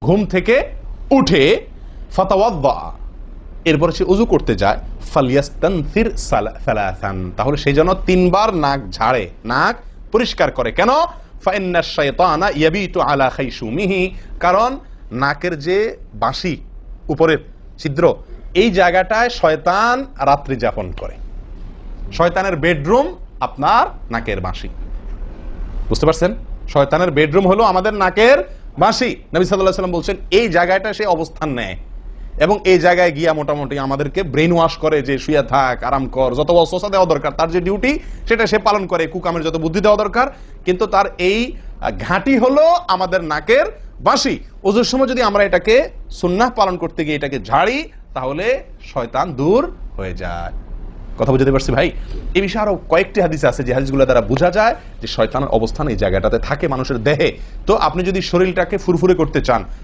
ঘুম থেকে উঠে ফাতাওয়াদ্দা, এরপরে সে উযু করতে যায়, ফালিয়াস্তানসির সালাসান, তাহলে সে যেন 3 বার নাক ঝাড়ে, নাক পরিষ্কার করে। কেন? ফাইন্নাশ শাইতানা ইয়াবিতু আলা খাইশুমিহি, কারণ নাকের যে বাঁশি উপরের ছিদ্র, এই জায়গাটায় শয়তান রাত্রি যাপন করে। শয়তানের বেডরুম আপনার নাকের বাঁশি। বুঝতে পারছেন? শয়তানের বেডরুম হলো আমাদের নাকের বাঁশি। নবী সাল্লাল্লাহু আলাইহি ওয়াসাল্লাম বলছেন এই জায়গাটা সে অবস্থান নেয় এবং এই জায়গায় গিয়া মোটামুটি আমাদেরকে ব্রেন ওয়াশ করে যে শুয়ে থাক, আরাম কর, যত ওয়াসওয়াসা দেওয়া দরকার, তার যে ডিউটি সেটা সে পালন করে, কুকামের যত বুদ্ধি দেওয়া দরকার, কিন্তু তার এই ঘাঁটি হলো আমাদের নাকের বাঁশি। ওজুর সময় যদি আমরা এটাকে সুন্নাহ পালন করতে গিয়ে এটাকে ঝাড়ি, তাহলে শয়তান দূর হয়ে যায়। কথা বুঝতে পারছি ভাই? এই বিষয়ে আরো কয়েকটি হাদিস আছে যে হাদিসগুলো দ্বারা বোঝা যায় যে শয়তানের অবস্থান এই জায়গাটাতে থাকে মানুষের দেহে। তো আপনি যদি শরীরটাকে ফুরফুরে করতে চান,